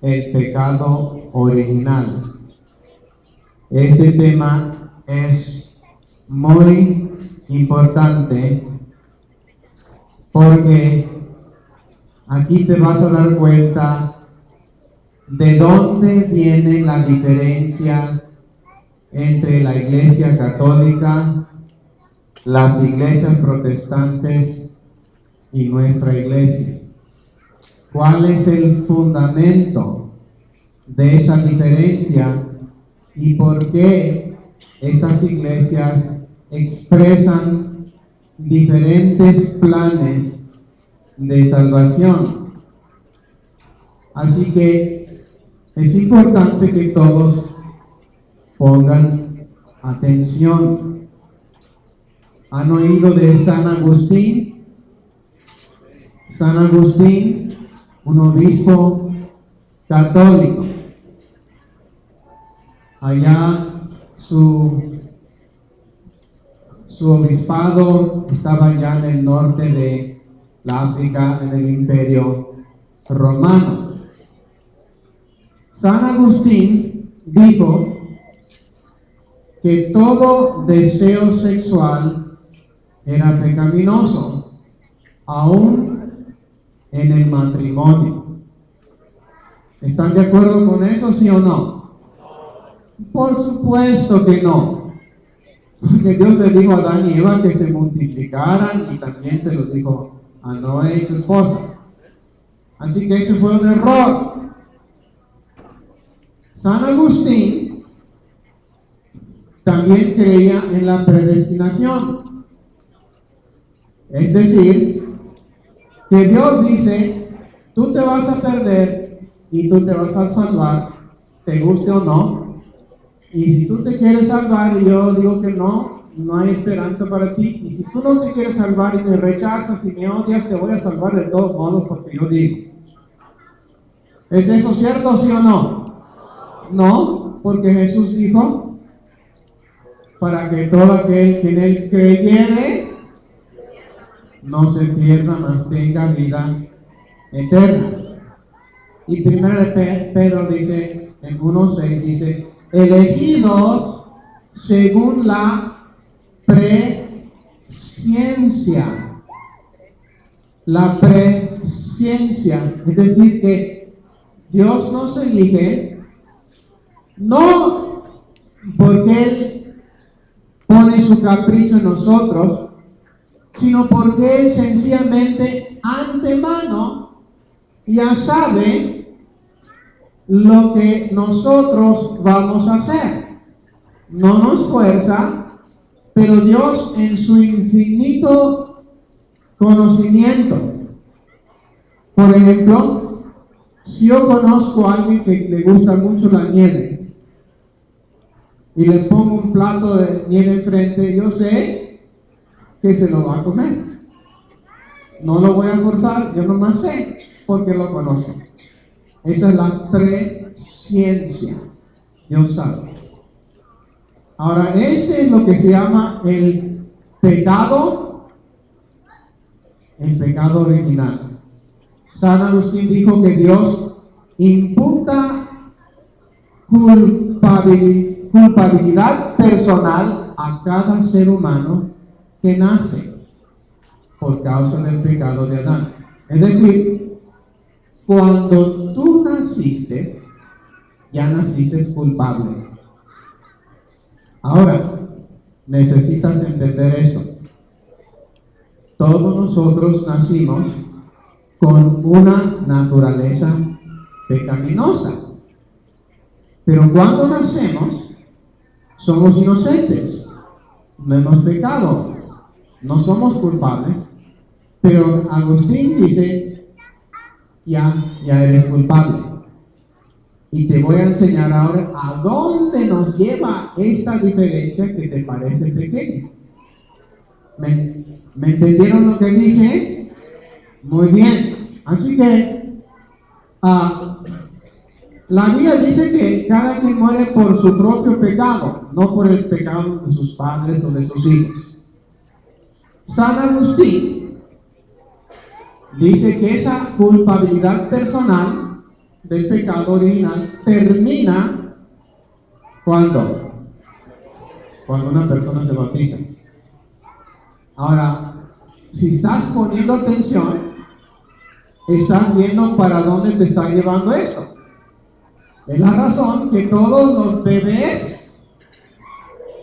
el pecado original. Este tema es muy importante porque aquí te vas a dar cuenta de dónde viene la diferencia entre la Iglesia Católica, las iglesias protestantes y nuestra iglesia. ¿Cuál es el fundamento de esa diferencia y por qué estas iglesias expresan diferentes planes de salvación? Así que es importante que todos pongan atención. ¿Han oído de San Agustín? San Agustín, un obispo católico. Allá su obispado estaba allá en el norte de la África, en el Imperio Romano. San Agustín dijo que todo deseo sexual era pecaminoso, aún en el matrimonio. ¿Están de acuerdo con eso, sí o no? Por supuesto que no. Porque Dios le dijo a Adán y Eva que se multiplicaran y también se lo dijo a Noé y su esposa. Así que ese fue un error. San Agustín también creía en la predestinación. Es decir, que Dios dice, tú te vas a perder y tú te vas a salvar, te guste o no. Y si tú te quieres salvar y yo digo que no, no hay esperanza para ti. Y si tú no te quieres salvar y me rechazas y me odias, te voy a salvar de todos modos porque yo digo. ¿Es eso cierto, sí o no? No, porque Jesús dijo, para que todo aquel que en él creyere no se pierda, mas tenga vida eterna. Y primero de Pedro dice, en 1:6 dice, elegidos según la presciencia. La presciencia, es decir que Dios nos elige no porque Él pone su capricho en nosotros, sino porque Él sencillamente antemano ya sabe lo que nosotros vamos a hacer. No nos fuerza, pero Dios en su infinito conocimiento. Por ejemplo, si yo conozco a alguien que le gusta mucho la nieve y le pongo un plato de nieve enfrente, yo sé que se lo va a comer. No lo voy a forzar, yo nomás sé porque lo conozco. Esa es la presciencia. Dios sabe. Ahora, este es lo que se llama el pecado original. San Agustín dijo que Dios imputa culpabilidad personal a cada ser humano que nace por causa del pecado de Adán. Es decir, cuando tú naciste, ya naciste culpable. Ahora, necesitas entender esto. Todos nosotros nacimos con una naturaleza pecaminosa. Pero cuando nacemos, somos inocentes. No hemos pecado. No somos culpables. Pero Agustín dice, ya eres culpable. Y te voy a enseñar ahora a dónde nos lleva esta diferencia que te parece pequeña. ¿Me entendieron lo que dije? Muy bien. Así que la Biblia dice que cada quien muere por su propio pecado, no por el pecado de sus padres o de sus hijos. San Agustín dice que esa culpabilidad personal del pecado original termina cuando una persona se bautiza. Ahora, si estás poniendo atención, estás viendo para dónde te está llevando esto. Es la razón que todos los bebés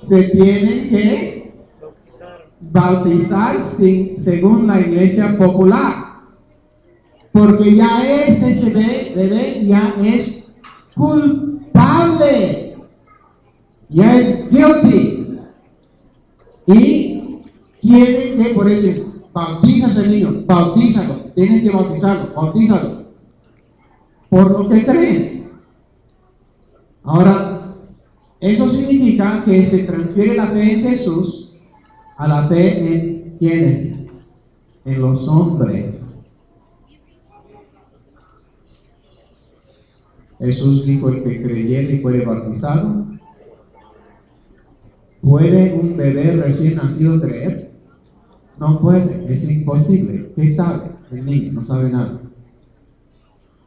se tienen que bautizar según la iglesia popular, porque ya ese bebé ya es culpable, ya es guilty, y tienen que, por eso, bautízase niño, bautízalo, tienes que bautízalo, por lo que creen. Ahora, eso significa que se transfiere la fe en Jesús a la fe en ¿quiénes? En los hombres. Jesús dijo: el que creyere y fuere bautizado. ¿Puede un bebé recién nacido creer? No puede, es imposible. ¿Qué sabe? El niño no sabe nada.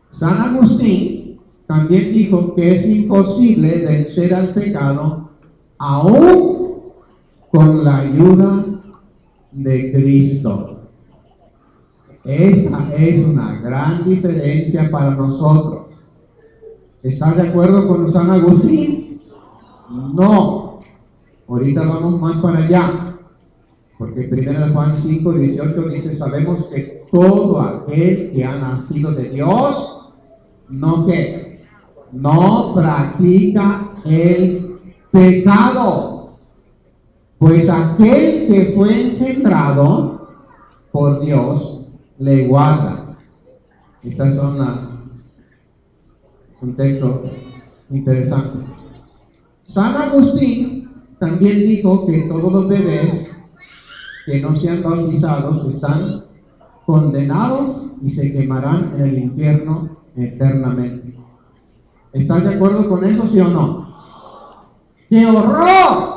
San Agustín también dijo que es imposible vencer al pecado aún con la ayuda de Cristo. Esta es una gran diferencia para nosotros. ¿Estás de acuerdo con San Agustín? No. Ahorita vamos más para allá. Porque 1 Juan 5:18 dice: sabemos que todo aquel que ha nacido de Dios, no practica el pecado, pues aquel que fue engendrado por Dios le guarda. Estas son un texto interesante. San Agustín también dijo que todos los bebés que no sean bautizados están condenados y se quemarán en el infierno eternamente. ¿Estás de acuerdo con eso, sí o no? ¡Qué horror!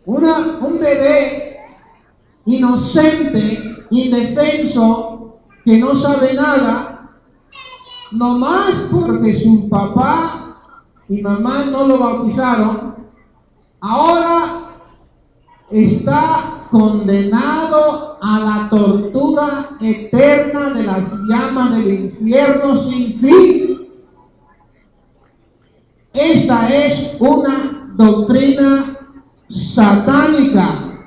Un bebé inocente, indefenso, que no sabe nada, nomás porque su papá y mamá no lo bautizaron, ahora está condenado a la tortura eterna de las llamas del infierno sin fin. Esta es una doctrina satánica,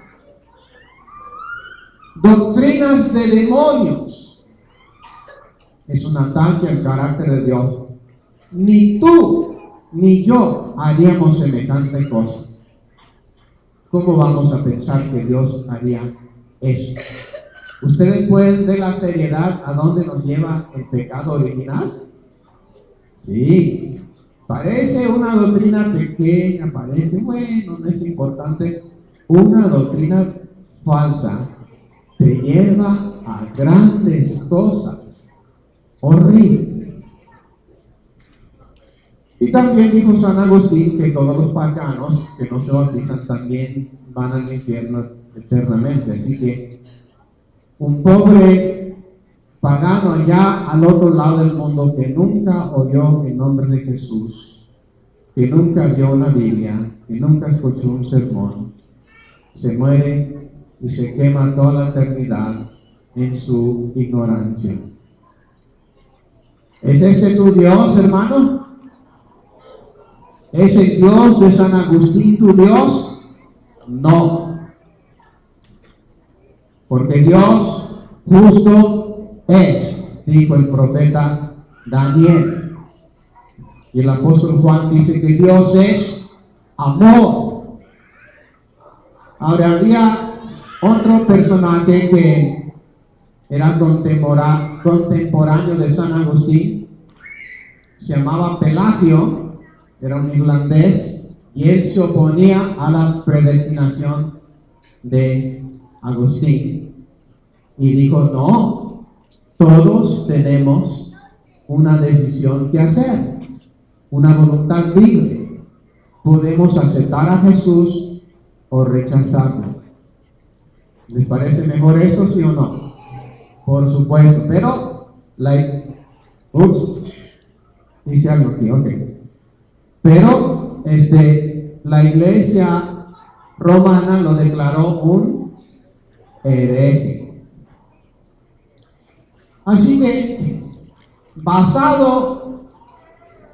doctrinas de demonios. Es un ataque al carácter de Dios. Ni tú ni yo haríamos semejante cosa. ¿Cómo vamos a pensar que Dios haría eso? ¿Ustedes pueden ver la seriedad a dónde nos lleva el pecado original? Sí, parece una doctrina pequeña, parece, bueno, no es importante. Una doctrina falsa te lleva a grandes cosas horribles. Y también dijo San Agustín que todos los paganos que no se bautizan también van al infierno eternamente. Así que un pobre pagano allá al otro lado del mundo que nunca oyó el nombre de Jesús, que nunca vio una Biblia, que nunca escuchó un sermón, se muere y se quema toda la eternidad en su ignorancia. ¿Es este tu Dios, hermano? ¿Es el Dios de San Agustín tu Dios? No. Porque Dios justo es, dijo el profeta Daniel. Y el apóstol Juan dice que Dios es amor. Ahora había otro personaje que era contemporáneo de San Agustín. Se llamaba Pelagio. Era un irlandés y él se oponía a la predestinación de Agustín y dijo: no, todos tenemos una decisión que hacer, una voluntad libre. Podemos aceptar a Jesús o rechazarlo. ¿Les parece mejor eso, sí o no? Por supuesto, pero Dice algo aquí, ok. Pero la iglesia romana lo declaró un hereje. Así que, basado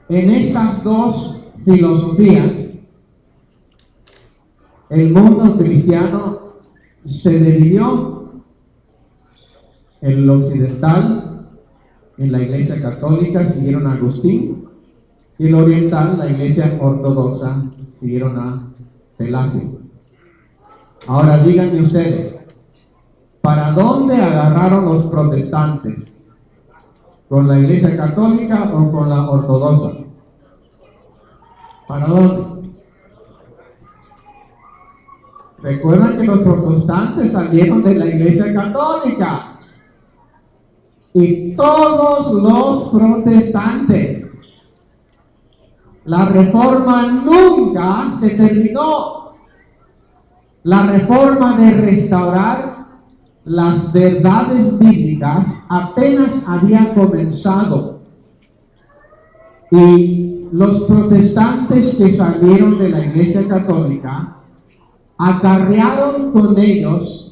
en estas dos filosofías, el mundo cristiano se dividió: el occidental, en la iglesia católica, siguieron a Agustín, y el oriental, la iglesia ortodoxa, siguieron a Pelagio. Ahora díganme ustedes, ¿para dónde agarraron los protestantes? ¿Con la iglesia católica o con la ortodoxa? ¿Para dónde? Recuerdan que los protestantes salieron de la iglesia católica, y todos los protestantes, la reforma nunca se terminó. La reforma de restaurar las verdades bíblicas apenas había comenzado, y los protestantes que salieron de la iglesia católica acarrearon con ellos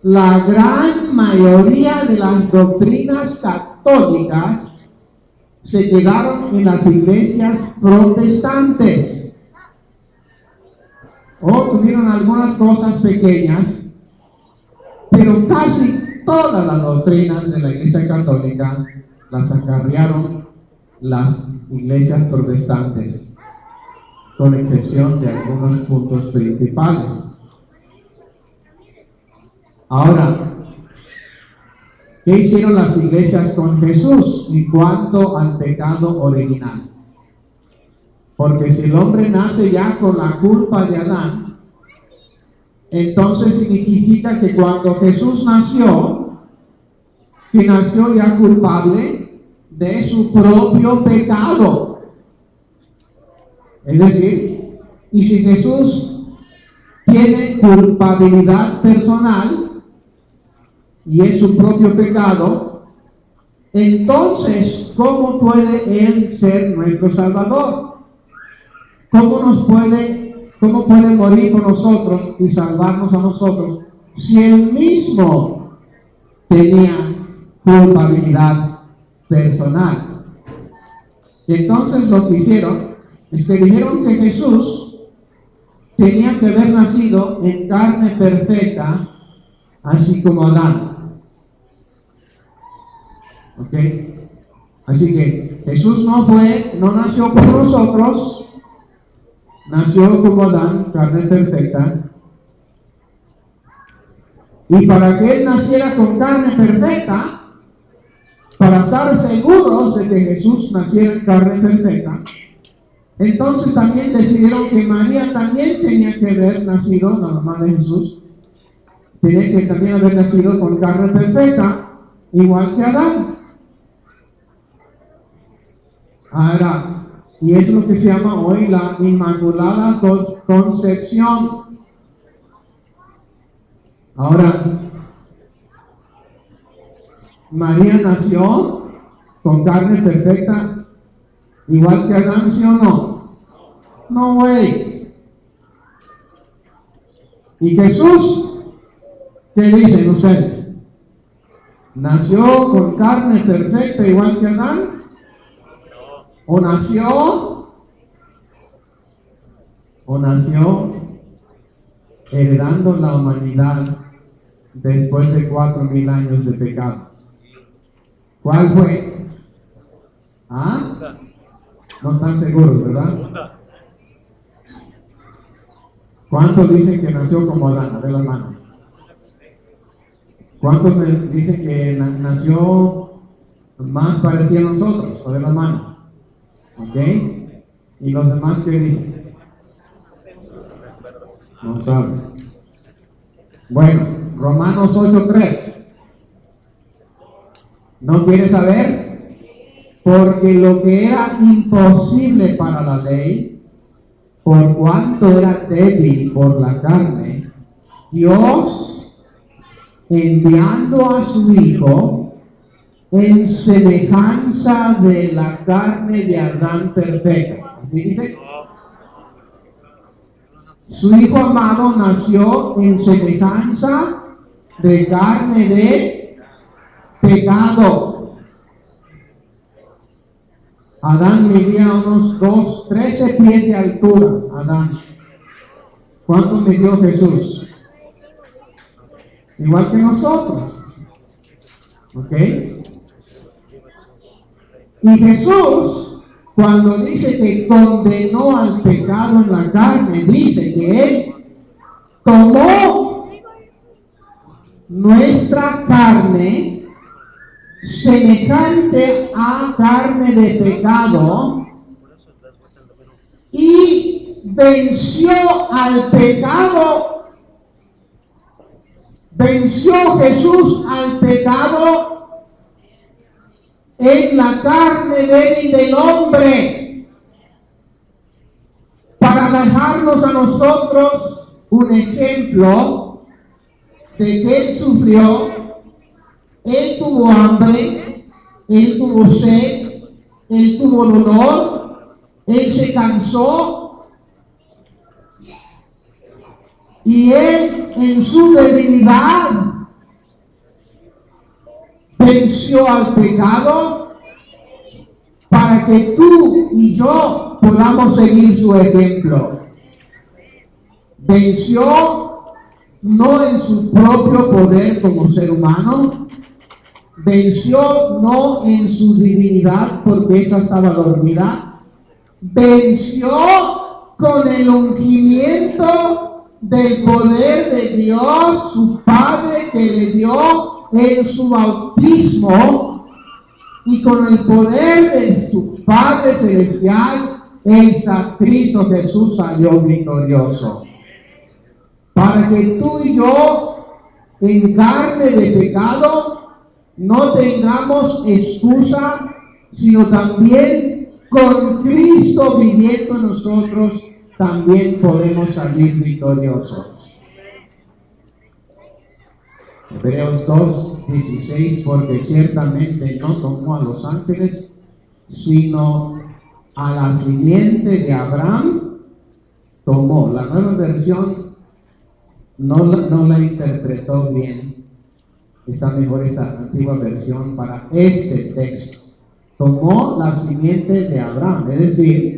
la gran mayoría de las doctrinas católicas. Se quedaron en las iglesias protestantes, o tuvieron algunas cosas pequeñas, pero casi todas las doctrinas de la iglesia católica las acarrearon las iglesias protestantes, con excepción de algunos puntos principales. Ahora, ¿qué hicieron las iglesias con Jesús en cuanto al pecado original? Porque si el hombre nace ya con la culpa de Adán, entonces significa que cuando Jesús nació, que nació ya culpable de su propio pecado. Es decir, y si Jesús tiene culpabilidad personal y es su propio pecado, entonces, ¿cómo puede Él ser nuestro Salvador? ¿Cómo puede morir por nosotros y salvarnos a nosotros si Él mismo tenía culpabilidad personal? Y entonces lo que hicieron es que dijeron que Jesús tenía que haber nacido en carne perfecta, así como Adán. ¿Ok? Así que Jesús no nació por nosotros, nació como Adán, carne perfecta. Y para que Él naciera con carne perfecta, para estar seguros de que Jesús naciera en carne perfecta, entonces también decidieron que María también tenía que haber nacido, la mamá de Jesús, tenía que también haber nacido con carne perfecta, igual que Adán. Ahora, y es lo que se llama hoy la Inmaculada Concepción. Ahora, María nació con carne perfecta, igual que Adán, ¿sí o no? No, güey. ¿Y Jesús? ¿Qué dicen ustedes? ¿Nació con carne perfecta igual que Adán? ¿O nació heredando la humanidad después de 4,000 años de pecado? ¿Cuál fue? ¿Ah? No están seguros, ¿verdad? ¿Cuántos dicen que nació como Adán? A ver las manos. ¿Cuántos dicen que nació más parecido a nosotros? A ver las manos. ¿Ok? ¿Y los demás qué dicen? No saben. Bueno, Romanos 8:3. ¿No quieres saber? Porque lo que era imposible para la ley, por cuanto era débil por la carne, Dios, enviando a su Hijo, en semejanza de la carne de Adán perfecta. ¿Así dice? Su Hijo amado nació en semejanza de carne de pecado. Adán medía unos 13 pies de altura. Adán. ¿Cuánto midió Jesús? Igual que nosotros. ¿Ok? Y Jesús, cuando dice que condenó al pecado en la carne, dice que Él tomó nuestra carne semejante a carne de pecado y venció al pecado. Venció Jesús al pecado en la carne débil del hombre, para dejarnos a nosotros un ejemplo de que Él sufrió, Él tuvo hambre, Él tuvo sed, Él tuvo dolor, Él se cansó, y Él en su debilidad venció al pecado para que tú y yo podamos seguir su ejemplo. Venció no en su propio poder como ser humano, venció no en su divinidad porque esa estaba dormida, venció con el ungimiento del poder de Dios, su Padre, que le dio en su bautismo, y con el poder de su Padre Celestial, en San Cristo Jesús salió victorioso. Para que tú y yo, en carne de pecado, no tengamos excusa, sino también con Cristo viviendo en nosotros, también podemos salir victoriosos. Hebreos 2:16, porque ciertamente no tomó a los ángeles, sino a la simiente de Abraham tomó. La nueva versión no la interpretó bien. Está mejor esta antigua versión para este texto. Tomó la simiente de Abraham, es decir,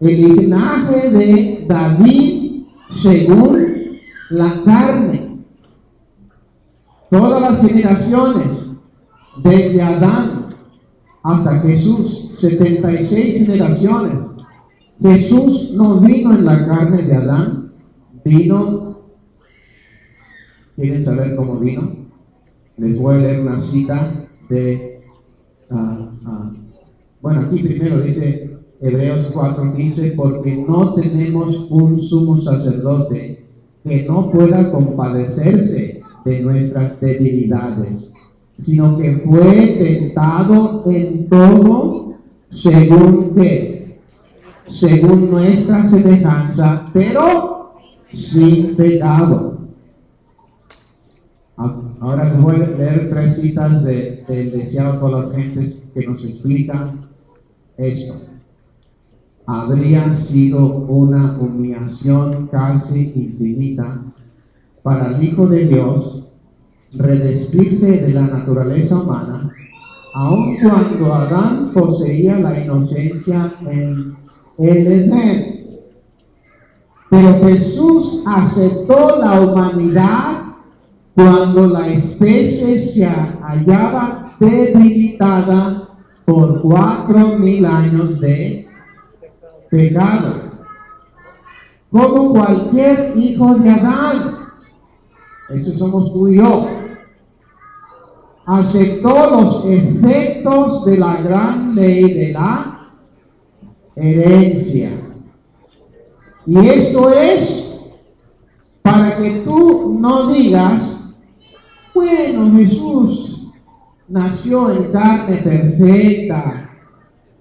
el linaje de David según la carne. Todas las generaciones, desde Adán hasta Jesús, 76 generaciones. Jesús no vino en la carne de Adán, vino. ¿Quieren saber cómo vino? Les voy a leer una cita de, bueno, aquí primero dice Hebreos 4:15, porque no tenemos un sumo sacerdote que no pueda compadecerse de nuestras debilidades, sino que fue tentado en todo según que, según nuestra semejanza, pero sin pecado. Ahora les voy a leer 3 citas del deseado por las gentes que nos explican esto. Habría sido una humillación casi infinita para el Hijo de Dios revestirse de la naturaleza humana, aun cuando Adán poseía la inocencia en el Edén. Pero Jesús aceptó la humanidad cuando la especie se hallaba debilitada por 4,000 años de pecado. Como cualquier hijo de Adán, eso somos tú y yo, aceptó los efectos de la gran ley de la herencia. Y esto es para que tú no digas, bueno, Jesús nació en carne perfecta,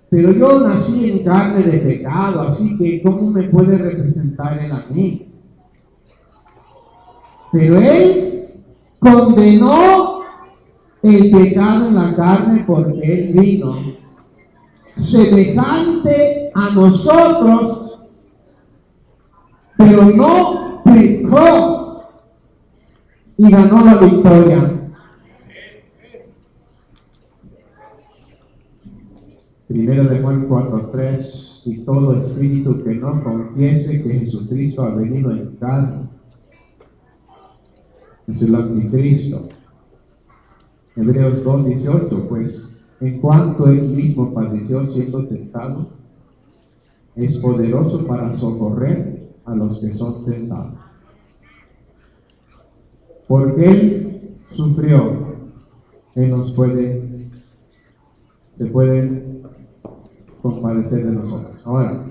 pero yo nací en carne de pecado, así que ¿cómo me puede representar Él a mí? Pero Él condenó el pecado en la carne porque Él vino semejante a nosotros, pero no pecó y ganó la victoria. Primero de Juan 4:3, y todo espíritu que no confiese que Jesucristo ha venido en carne es el anticristo. Hebreos 2:18, pues en cuanto Él mismo padeció siendo tentado, es poderoso para socorrer a los que son tentados. Porque Él sufrió, Él se puede compadecer de nosotros. Ahora,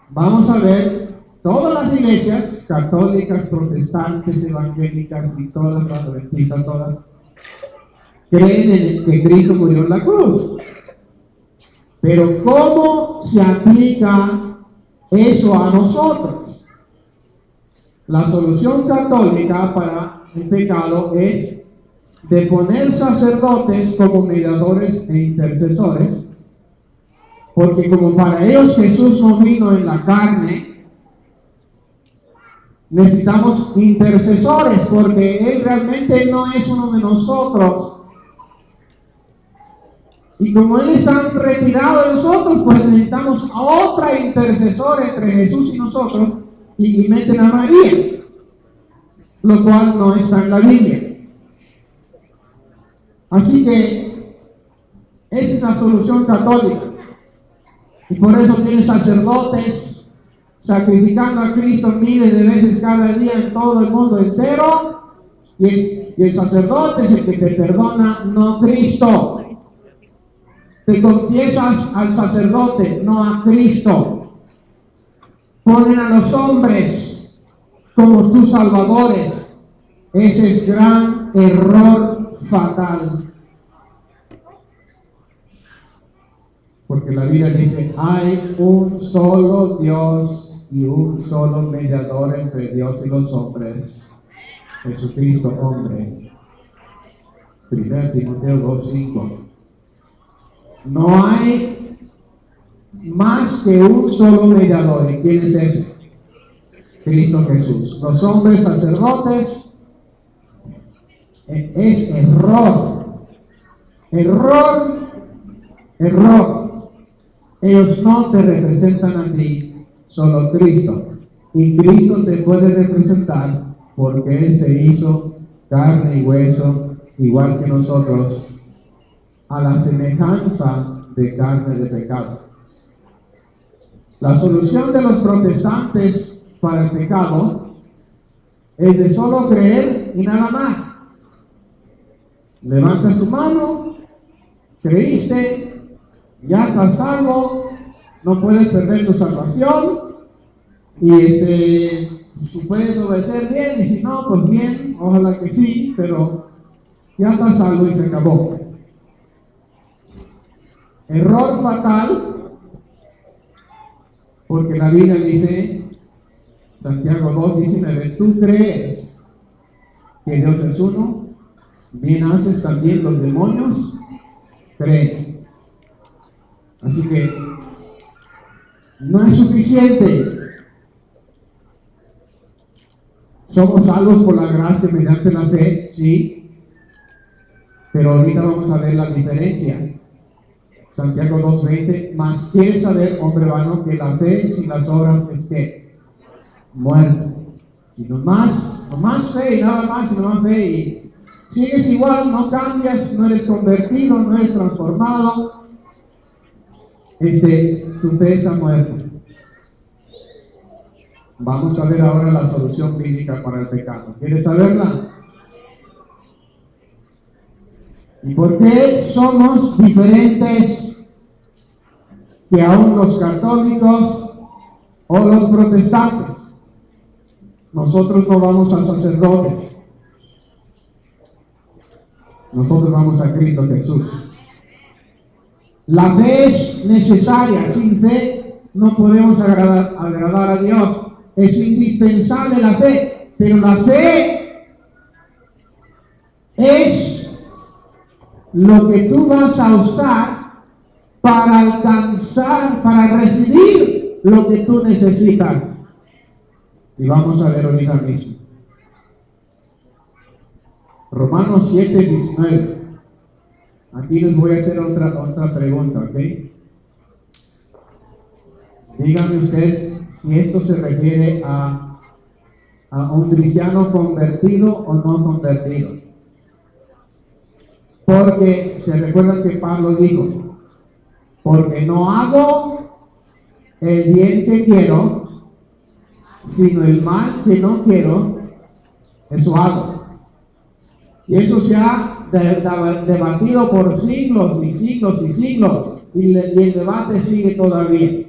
vamos a ver todas las iglesias católicas, protestantes, evangélicas y todas las adventistas, todas creen en que Cristo murió en la cruz. Pero ¿cómo se aplica eso a nosotros? La solución católica para el pecado es de poner sacerdotes como mediadores e intercesores, porque como para ellos Jesús no vino en la carne, necesitamos intercesores, porque Él realmente no es uno de nosotros. Y como Él está retirado de nosotros, pues necesitamos a otra intercesora entre Jesús y nosotros, y meten a María, lo cual no está en la Biblia. Así que esa es la solución católica. Y por eso tiene sacerdotes sacrificando a Cristo miles de veces cada día en todo el mundo entero. Y el sacerdote es el que te perdona, no Cristo. Te confiesas al sacerdote, no a Cristo. Ponen a los hombres como tus salvadores. Ese es gran error fatal. Porque la Biblia dice, hay un solo Dios y un solo mediador entre Dios y los hombres, Jesucristo hombre. 1 Timoteo 2:5. No hay más que un solo mediador. ¿Y quién es ese? Cristo Jesús. Los hombres sacerdotes es error. Ellos no te representan a ti, solo Cristo. Y Cristo te puede representar porque Él se hizo carne y hueso, igual que nosotros, a la semejanza de carne de pecado. La solución de los protestantes para el pecado es de solo creer y nada más. Levanta su mano, creíste, ya estás salvo, no puedes perder tu salvación, y tú puedes obedecer bien, y si no, pues bien, ojalá que sí, pero ya estás salvo y se acabó. Error fatal, porque la Biblia dice, Santiago 2:19, tú crees que Dios es uno, bien haces también los demonios, creen. Así que no es suficiente. Somos salvos por la gracia mediante la fe, sí, pero ahorita vamos a ver la diferencia. Santiago 2:20, mas quieres saber, hombre vano, que la fe sin las obras es que muerta. Y no más fe y nada más, y no más fe, y sigues igual, no cambias, no eres convertido, no eres transformado. Tu fe está muerta. Vamos a ver ahora la solución bíblica para el pecado. ¿Quieres saberla? ¿Y por qué somos diferentes que aún los católicos o los protestantes? Nosotros no vamos a sacerdotes. Nosotros vamos a Cristo Jesús. La fe es necesaria. Sin fe no podemos agradar a Dios. Es indispensable la fe. Pero la fe es lo que tú vas a usar para alcanzar, para recibir lo que tú necesitas. Y vamos a ver ahorita mismo. Romanos 7:19. Aquí les voy a hacer otra pregunta, ¿ok? Dígame usted si esto se refiere a un cristiano convertido o no convertido. Porque se recuerda que Pablo dijo, porque no hago el bien que quiero, sino el mal que no quiero, eso hago. Y eso se ha debatido por siglos y siglos y siglos, y el debate sigue todavía.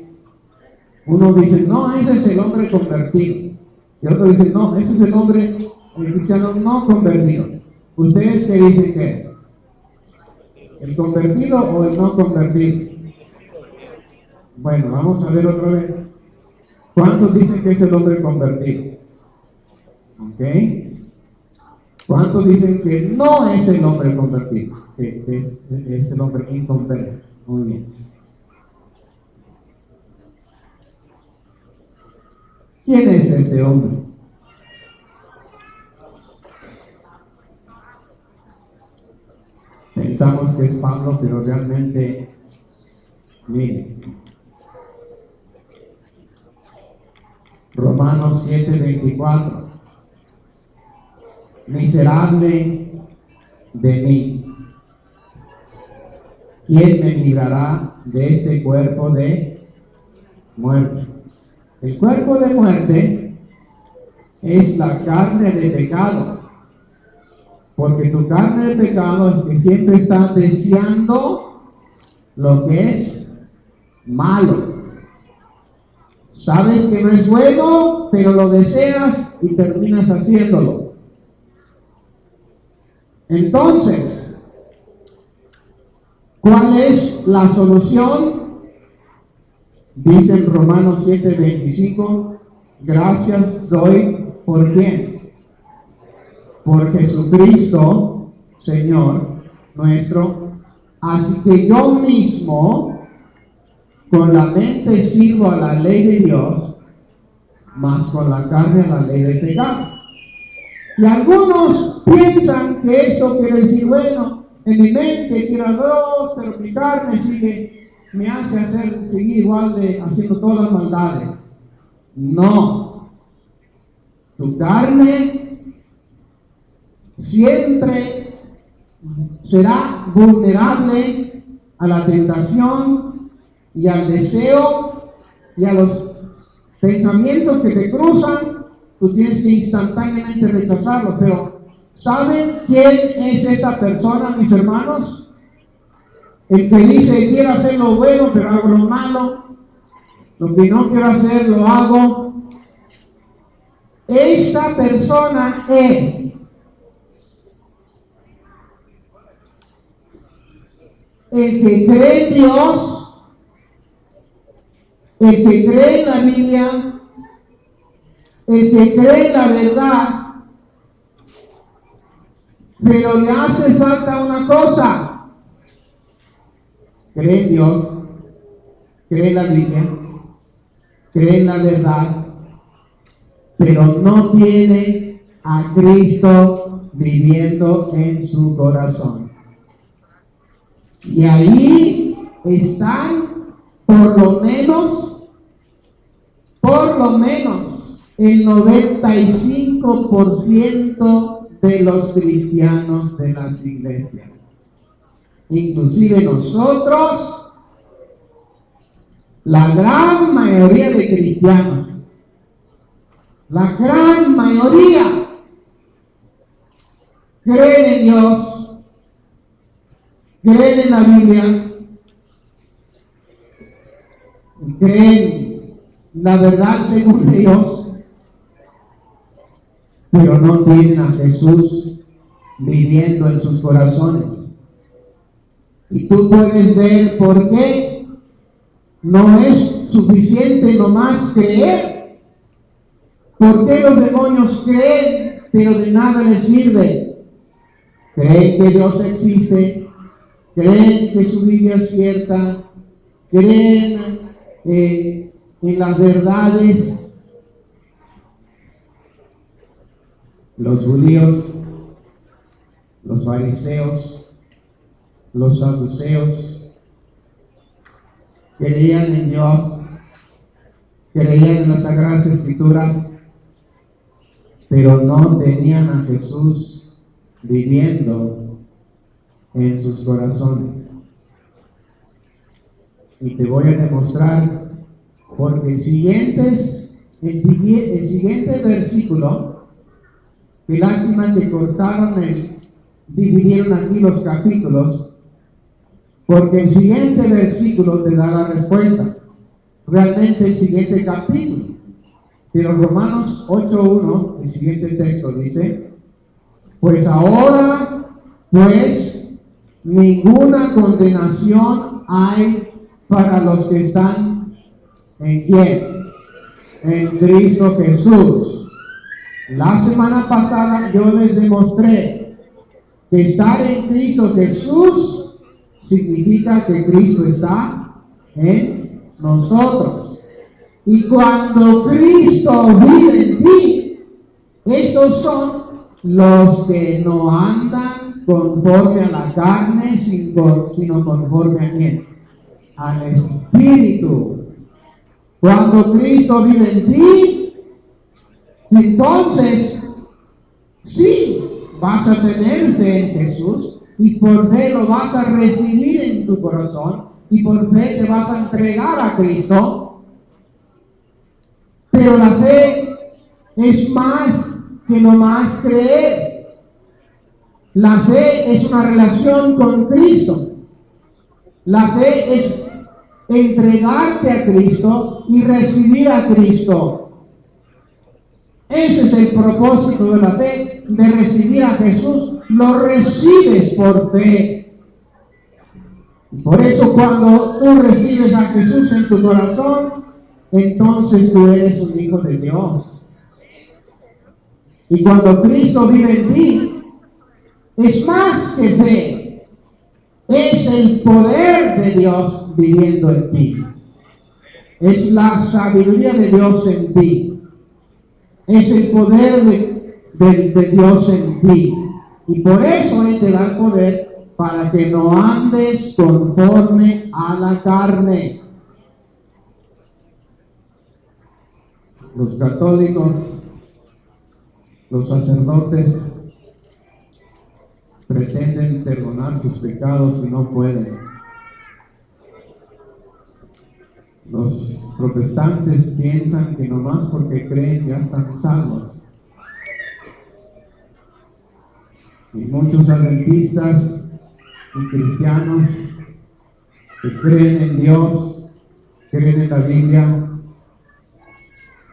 Uno dice, no, ese es el hombre convertido. Y otro dice, no, ese es el hombre, el cristiano no convertido. ¿Ustedes qué dicen que es? ¿El convertido o el no convertido? Bueno, vamos a ver otra vez. ¿Cuántos dicen que es el hombre convertido? ¿Ok? ¿Cuántos dicen que no es el hombre convertido? Que es el hombre inconvertido. Muy bien. ¿Quién es ese hombre? Pensamos que es Pablo, pero realmente, miren, Romanos 7:24, miserable de mí, ¿quién me librará de este cuerpo de muerte? El cuerpo de muerte es la carne de pecado, porque tu carne de pecado es que siempre está deseando lo que es malo. Sabes que no es bueno, pero lo deseas y terminas haciéndolo. Entonces, ¿cuál es la solución? Dice en Romanos 7:25, gracias doy por quién, por Jesucristo, Señor nuestro, así que yo mismo con la mente sirvo a la ley de Dios, mas con la carne a la ley del pecado. Y algunos piensan que esto quiere decir, bueno, en mi mente quiero a Dios, pero mi carne me hace seguir igual haciendo todas las maldades. No. Tu carne siempre será vulnerable a la tentación y al deseo y a los pensamientos que te cruzan. Tú tienes que instantáneamente rechazarlos. Pero ¿saben quién es esta persona, mis hermanos? El que dice, quiero hacer lo bueno, pero hago lo malo. Lo que no quiero hacer, lo hago. Esta persona es el que cree en Dios, el que cree en la Biblia, el que cree en la verdad, pero le hace falta una cosa. Cree en Dios, cree en la Biblia, cree en la verdad, pero no tiene a Cristo viviendo en su corazón. Y ahí están por lo menos el 95% de los cristianos de las iglesias. Inclusive nosotros, la gran mayoría de cristianos, la gran mayoría creen en Dios, creen en la Biblia, creen la verdad según Dios, pero no tienen a Jesús viviendo en sus corazones. Y tú puedes ver por qué no es suficiente nomás creer. ¿Por qué los demonios creen, pero de nada les sirve? Creen que Dios existe, creen que su Biblia es cierta, creen en las verdades. Los judíos, los fariseos, los saduceos creían en Dios, creían en las Sagradas Escrituras, pero no tenían a Jesús viviendo en sus corazones. Y te voy a demostrar, porque el siguiente versículo, qué lástima que dividieron aquí los capítulos, porque el siguiente versículo te da la respuesta. Realmente el siguiente capítulo. Pero Romanos 8:1, el siguiente texto dice: pues ahora, ninguna condenación hay para los que están ¿en quién? En Cristo Jesús. La semana pasada yo les demostré que estar en Cristo Jesús significa que Cristo está en nosotros. Y cuando Cristo vive en ti, estos son los que no andan conforme a la carne, sino conforme a quién? Al Espíritu. Cuando Cristo vive en ti, entonces sí, vas a tener fe en Jesús, y por fe lo vas a recibir en tu corazón, y por fe te vas a entregar a Cristo. Pero la fe es más que nomás creer. La fe es una relación con Cristo. La fe es entregarte a Cristo y recibir a Cristo. Ese es el propósito de la fe, de recibir a Jesús. Lo recibes por fe. Por eso cuando tú recibes a Jesús en tu corazón, entonces tú eres un hijo de Dios. Y cuando Cristo vive en ti, es más que fe. Es el poder de Dios viviendo en ti. Es la sabiduría de Dios en ti. Es el poder de Dios en ti. Y por eso Él te da el poder para que no andes conforme a la carne. Los católicos, los sacerdotes, pretenden perdonar sus pecados y no pueden. Los protestantes piensan que nomás porque creen ya están salvos. Y muchos adventistas y cristianos que creen en Dios, creen en la Biblia,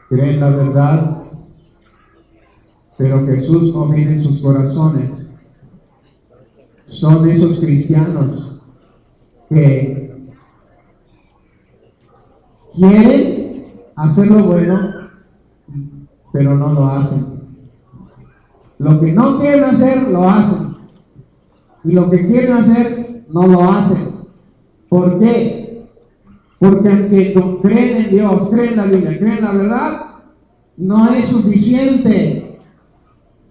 creen la verdad, pero Jesús no vive en sus corazones. Son esos cristianos que quieren hacer lo bueno, pero no lo hacen. Lo que no quieren hacer, lo hacen. Y lo que quieren hacer, no lo hacen. ¿Por qué? Porque aunque creen en Dios, creen en la Biblia, creen en la verdad, no es suficiente.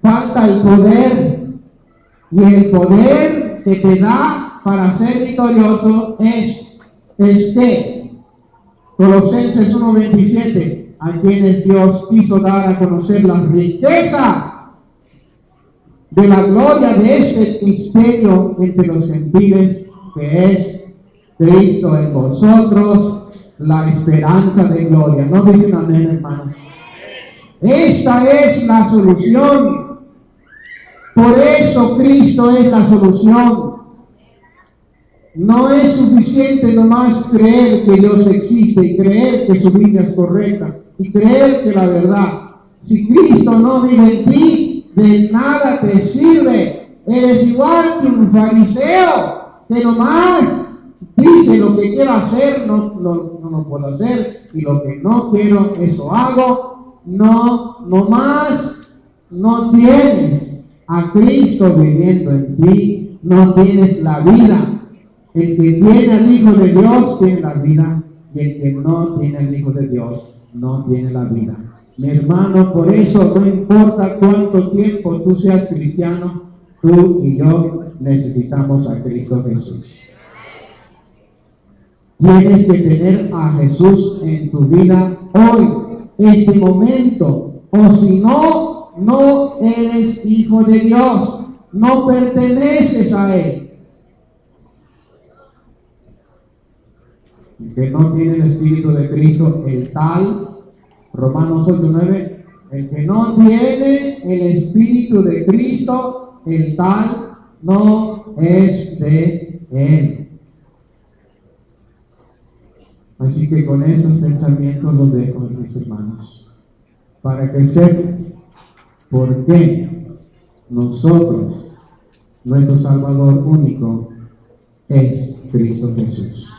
Falta el poder. Y el poder que te da para ser victorioso es que Colosenses 1:27, a quienes Dios quiso dar a conocer las riquezas de la gloria de este misterio entre los gentiles, que es Cristo en vosotros, la esperanza de gloria. ¿No dicen amén, hermanos? Esta es la solución. Por eso Cristo es la solución. No es suficiente nomás creer que Dios existe y creer que su Biblia es correcta y creer que la verdad. Si Cristo no vive en ti, de nada te sirve. Eres igual que un fariseo que nomás dice lo que quiero hacer, no lo puedo hacer, y lo que no quiero, eso hago. Nomás no tienes a Cristo viviendo en ti, no tienes la vida. El que tiene al Hijo de Dios tiene la vida, y el que no tiene al Hijo de Dios no tiene la vida. Mi hermano, por eso no importa cuánto tiempo tú seas cristiano, tú y yo necesitamos a Cristo Jesús. Tienes que tener a Jesús en tu vida hoy, este momento, o si no, no eres hijo de Dios, no perteneces a Él. El que no tiene el Espíritu de Cristo, el tal, Romanos 8:9, el que no tiene el Espíritu de Cristo, el tal no es de Él. Así que con esos pensamientos los dejo, mis hermanos, para que sepas por qué nosotros, nuestro Salvador único, es Cristo Jesús.